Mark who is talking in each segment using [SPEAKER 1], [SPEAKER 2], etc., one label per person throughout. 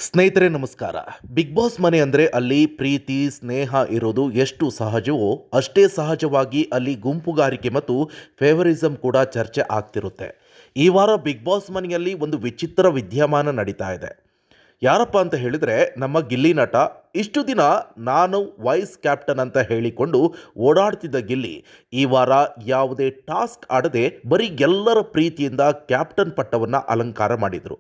[SPEAKER 1] ಸ್ನೇಹಿತರೆ ನಮಸ್ಕಾರ. Big boss ಮನೆ ಅಂದರೆ ಅಲ್ಲಿ ಪ್ರೀತಿ ಸ್ನೇಹ ಇರೋದು ಎಷ್ಟು ಸಹಜವೋ ಅಷ್ಟೇ ಸಹಜವಾಗಿ ಅಲ್ಲಿ ಗುಂಪುಗಾರಿಕೆ ಮತ್ತು ಫೇವರಿಸಂ ಕೂಡ ಚರ್ಚೆ ಆಗ್ತಿರುತ್ತೆ. ಈ ವಾರ ಬಿಗ್ ಬಾಸ್ ಮನೆಯಲ್ಲಿ ಒಂದು ವಿಚಿತ್ರ ವಿದ್ಯಮಾನ ನಡೀತಾ ಇದೆ. ಯಾರಪ್ಪ ಅಂತ ಹೇಳಿದರೆ ನಮ್ಮ ಗಿಲ್ಲಿ ನಟ. ಇಷ್ಟು ದಿನ ನಾನು ವೈಸ್ ಕ್ಯಾಪ್ಟನ್ ಅಂತ ಹೇಳಿಕೊಂಡು ಓಡಾಡ್ತಿದ್ದ ಗಿಲ್ಲಿ ಈ ವಾರ ಯಾವುದೇ ಟಾಸ್ಕ್ ಆಡದೆ ಬರೀ ಎಲ್ಲರ ಪ್ರೀತಿಯಿಂದ ಕ್ಯಾಪ್ಟನ್ ಪಟ್ಟವನ್ನು ಅಲಂಕಾರ ಮಾಡಿದರು.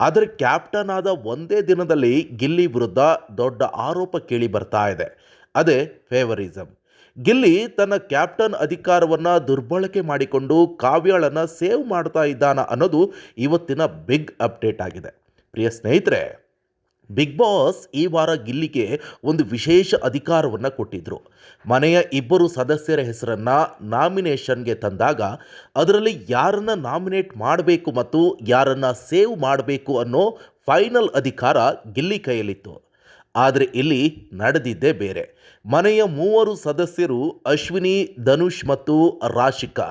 [SPEAKER 1] ಆದರೆ ಕ್ಯಾಪ್ಟನ್ ಆದ ಒಂದೇ ದಿನದಲ್ಲಿ ಗಿಲ್ಲಿ ವಿರುದ್ಧ ದೊಡ್ಡ ಆರೋಪ ಕೇಳಿ ಬರ್ತಾ ಇದೆ. ಅದೇ ಫೇವರಿಸಂ. ಗಿಲ್ಲಿ ತನ್ನ ಕ್ಯಾಪ್ಟನ್ ಅಧಿಕಾರವನ್ನು ದುರ್ಬಳಕೆ ಮಾಡಿಕೊಂಡು ಕಾವ್ಯಾಳನ್ನು ಸೇವ್ ಮಾಡ್ತಾ ಇದ್ದಾನ ಅನ್ನೋದು ಇವತ್ತಿನ ಬಿಗ್ ಅಪ್ಡೇಟ್ ಆಗಿದೆ. ಪ್ರಿಯ ಸ್ನೇಹಿತರೆ, ಬಿಗ್ ಬಾಸ್ ಈ ವಾರ ಗಿಲ್ಲಿಗೆ ಒಂದು ವಿಶೇಷ ಅಧಿಕಾರವನ್ನು ಕೊಟ್ಟಿದ್ದರು. ಮನೆಯ ಇಬ್ಬರು ಸದಸ್ಯರ ಹೆಸರನ್ನು ನಾಮಿನೇಷನ್ಗೆ ತಂದಾಗ ಅದರಲ್ಲಿ ಯಾರನ್ನು ನಾಮಿನೇಟ್ ಮಾಡಬೇಕು ಮತ್ತು ಯಾರನ್ನು ಸೇವ್ ಮಾಡಬೇಕು ಅನ್ನೋ ಫೈನಲ್ ಅಧಿಕಾರ ಗಿಲ್ಲಿ ಕೈಯಲ್ಲಿತ್ತು. ಆದರೆ ಇಲ್ಲಿ ನಡೆದಿದ್ದೇ ಬೇರೆ. ಮನೆಯ ಮೂವರು ಸದಸ್ಯರು ಅಶ್ವಿನಿ, ಧನುಷ್ ಮತ್ತು ರಾಶಿಕಾ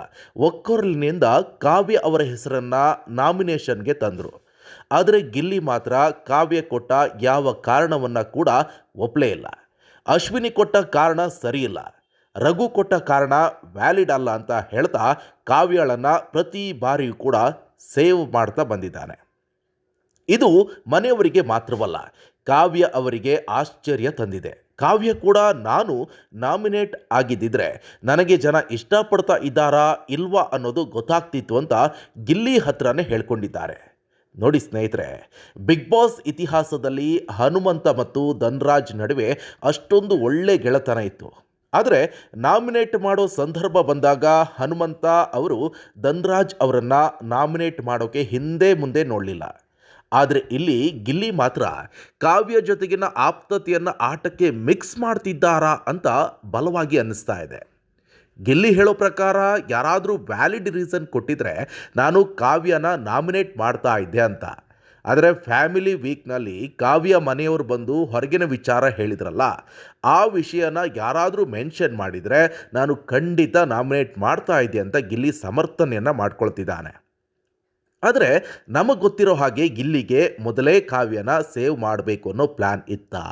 [SPEAKER 1] ಒಕ್ಕೊರಲಿನಿಂದ ಕಾವ್ಯ ಅವರ ಹೆಸರನ್ನು ನಾಮಿನೇಷನ್ಗೆ ತಂದರು. ಆದರೆ ಗಿಲ್ಲಿ ಮಾತ್ರ ಕಾವ್ಯ ಕೊಟ್ಟ ಯಾವ ಕಾರಣವನ್ನು ಕೂಡ ಒಪ್ಪಲೇ ಇಲ್ಲ. ಅಶ್ವಿನಿ ಕೊಟ್ಟ ಕಾರಣ ಸರಿಯಿಲ್ಲ, ರಘು ಕೊಟ್ಟ ಕಾರಣ ವ್ಯಾಲಿಡ್ ಅಲ್ಲ ಅಂತ ಹೇಳ್ತಾ ಕಾವ್ಯಳನ್ನು ಪ್ರತಿ ಬಾರಿಯೂ ಕೂಡ ಸೇವ್ ಮಾಡ್ತಾ ಬಂದಿದ್ದಾನೆ. ಇದು ಮನೆಯವರಿಗೆ ಮಾತ್ರವಲ್ಲ, ಕಾವ್ಯ ಅವರಿಗೆ ಆಶ್ಚರ್ಯ ತಂದಿದೆ. ಕಾವ್ಯ ಕೂಡ ನಾನು ನಾಮಿನೇಟ್ ಆಗಿದ್ದಿದ್ರೆ ನನಗೆ ಜನ ಇಷ್ಟಪಡ್ತಾ ಇದ್ದಾರಾ ಇಲ್ವಾ ಅನ್ನೋದು ಗೊತ್ತಾಗ್ತಿತ್ತು ಅಂತ ಗಿಲ್ಲಿ ಹತ್ರನೇ ಹೇಳ್ಕೊಂಡಿದ್ದಾರೆ. ನೋಡಿ ಸ್ನೇಹಿತರೆ, ಬಿಗ್ ಬಾಸ್ ಇತಿಹಾಸದಲ್ಲಿ ಹನುಮಂತ ಮತ್ತು ಧನ್ರಾಜ್ ನಡುವೆ ಅಷ್ಟೊಂದು ಒಳ್ಳೆ ಗೆಳೆತನ ಇತ್ತು. ಆದರೆ ನಾಮಿನೇಟ್ ಮಾಡೋ ಸಂದರ್ಭ ಬಂದಾಗ ಹನುಮಂತ ಅವರು ಧನ್ರಾಜ್ ಅವರನ್ನು ನಾಮಿನೇಟ್ ಮಾಡೋಕ್ಕೆ ಹಿಂದೆ ಮುಂದೆ ನೋಡಲಿಲ್ಲ. ಆದರೆ ಇಲ್ಲಿ ಗಿಲ್ಲಿ ಮಾತ್ರ ಕಾವ್ಯ ಜೊತೆಗಿನ ಆಪ್ತತೆಯನ್ನು ಆಟಕ್ಕೆ ಮಿಕ್ಸ್ ಮಾಡ್ತಿದ್ದಾರಾ ಅಂತ ಬಲವಾಗಿ ಅನ್ನಿಸ್ತಾ ಇದೆ. ಗಿಲ್ಲಿ ಹೇಳೋ ಪ್ರಕಾರ ಯಾರಾದರೂ ವ್ಯಾಲಿಡ್ ರೀಸನ್ ಕೊಟ್ಟಿದ್ರೆ ನಾನು ಕಾವ್ಯನ ನಾಮಿನೇಟ್ ಮಾಡ್ತಾ ಇದ್ದೆ ಅಂತ. ಆದರೆ ಫ್ಯಾಮಿಲಿ ವೀಕ್ನಲ್ಲಿ ಕಾವ್ಯ ಮನೆಯವರು ಬಂದು ಹೊರಗಿನ ವಿಚಾರ ಹೇಳಿದ್ರಲ್ಲ, ಆ ವಿಷಯನ ಯಾರಾದರೂ ಮೆನ್ಷನ್ ಮಾಡಿದರೆ ನಾನು ಖಂಡಿತ ನಾಮಿನೇಟ್ ಮಾಡ್ತಾ ಇದ್ದೆ ಅಂತ ಗಿಲ್ಲಿ ಸಮರ್ಥನೆಯನ್ನು ಮಾಡ್ಕೊಳ್ತಿದ್ದಾನೆ. ಆದರೆ ನಮಗೆ ಗೊತ್ತಿರೋ ಹಾಗೆ ಗಿಲ್ಲಿಗೆ ಮೊದಲೇ ಕಾವ್ಯನ ಸೇವ್ ಮಾಡಬೇಕು ಅನ್ನೋ ಪ್ಲ್ಯಾನ್ ಇತ್ತಾ,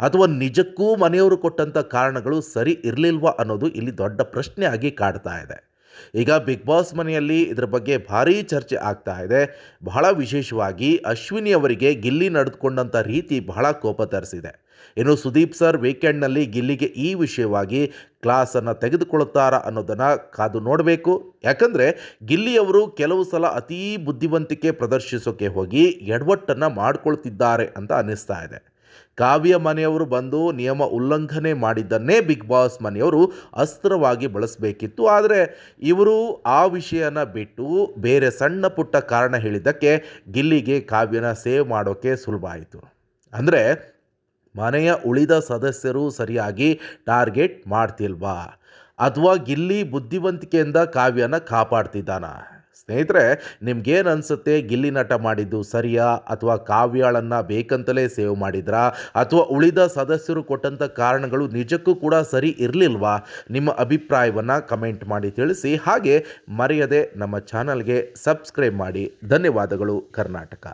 [SPEAKER 1] ಅಥವಾ ನಿಜಕ್ಕೂ ಮನೆಯವರು ಕೊಟ್ಟಂಥ ಕಾರಣಗಳು ಸರಿ ಇರಲಿಲ್ವಾ ಅನ್ನೋದು ಇಲ್ಲಿ ದೊಡ್ಡ ಪ್ರಶ್ನೆ ಆಗಿ ಕಾಡ್ತಾ ಇದೆ. ಈಗ ಬಿಗ್ ಬಾಸ್ ಮನೆಯಲ್ಲಿ ಇದರ ಬಗ್ಗೆ ಭಾರೀ ಚರ್ಚೆ ಆಗ್ತಾ ಇದೆ. ಬಹಳ ವಿಶೇಷವಾಗಿ ಅಶ್ವಿನಿ ಅವರಿಗೆ ಗಿಲ್ಲಿ ನಡೆದುಕೊಂಡಂಥ ರೀತಿ ಬಹಳ ಕೋಪ ತರಿಸಿದೆ. ಇನ್ನು ಸುದೀಪ್ ಸರ್ ವೀಕೆಂಡ್ನಲ್ಲಿ ಗಿಲ್ಲಿಗೆ ಈ ವಿಷಯವಾಗಿ ಕ್ಲಾಸನ್ನು ತೆಗೆದುಕೊಳ್ಳುತ್ತಾರಾ ಅನ್ನೋದನ್ನು ಕಾದು ನೋಡಬೇಕು. ಯಾಕಂದರೆ ಗಿಲ್ಲಿಯವರು ಕೆಲವು ಸಲ ಅತೀ ಬುದ್ಧಿವಂತಿಕೆ ಪ್ರದರ್ಶಿಸೋಕ್ಕೆ ಹೋಗಿ ಎಡವಟ್ಟನ್ನು ಮಾಡಿಕೊಳ್ತಿದ್ದಾರೆ ಅಂತ ಅನ್ನಿಸ್ತಾ ಇದೆ. ಕಾವ್ಯ ಮನೆಯವರು ಬಂದು ನಿಯಮ ಉಲ್ಲಂಘನೆ ಮಾಡಿದ್ದನ್ನೇ ಬಿಗ್ ಬಾಸ್ ಮನೆಯವರು ಅಸ್ತ್ರವಾಗಿ ಬಳಸಬೇಕಿತ್ತು. ಆದರೆ ಇವರು ಆ ವಿಷಯನ ಬಿಟ್ಟು ಬೇರೆ ಸಣ್ಣ ಪುಟ್ಟ ಕಾರಣ ಹೇಳಿದ್ದಕ್ಕೆ ಗಿಲ್ಲಿಗೆ ಕಾವ್ಯನ ಸೇವ್ ಮಾಡೋಕ್ಕೆ ಸುಲಭ ಆಯಿತು. ಅಂದರೆ ಮನೆಯ ಉಳಿದ ಸದಸ್ಯರು ಸರಿಯಾಗಿ ಟಾರ್ಗೆಟ್ ಮಾಡ್ತಿಲ್ವಾ, ಅಥವಾ ಗಿಲ್ಲಿ ಬುದ್ಧಿವಂತಿಕೆಯಿಂದ ಕಾವ್ಯನ ಕಾಪಾಡ್ತಿದ್ದಾನ? ಸ್ನೇಹಿತರೆ, ನಿಮ್ಗೇನು ಅನಿಸುತ್ತೆ? ಗಿಲ್ಲಿ ನಟ ಮಾಡಿದ್ದು ಸರಿಯಾ, ಅಥವಾ ಕಾವ್ಯಾಳನ್ನು ಬೇಕಂತಲೇ ಸೇವ್ ಮಾಡಿದ್ರಾ, ಅಥವಾ ಉಳಿದ ಸದಸ್ಯರು ಕೊಟ್ಟಂಥ ಕಾರಣಗಳು ನಿಜಕ್ಕೂ ಕೂಡ ಸರಿ ಇರಲಿಲ್ವಾ? ನಿಮ್ಮ ಅಭಿಪ್ರಾಯವನ್ನು ಕಮೆಂಟ್ ಮಾಡಿ ತಿಳಿಸಿ. ಹಾಗೆ ಮರೆಯದೆ ನಮ್ಮ ಚಾನಲ್ಗೆ ಸಬ್ಸ್ಕ್ರೈಬ್ ಮಾಡಿ. ಧನ್ಯವಾದಗಳು. ಕರ್ನಾಟಕ.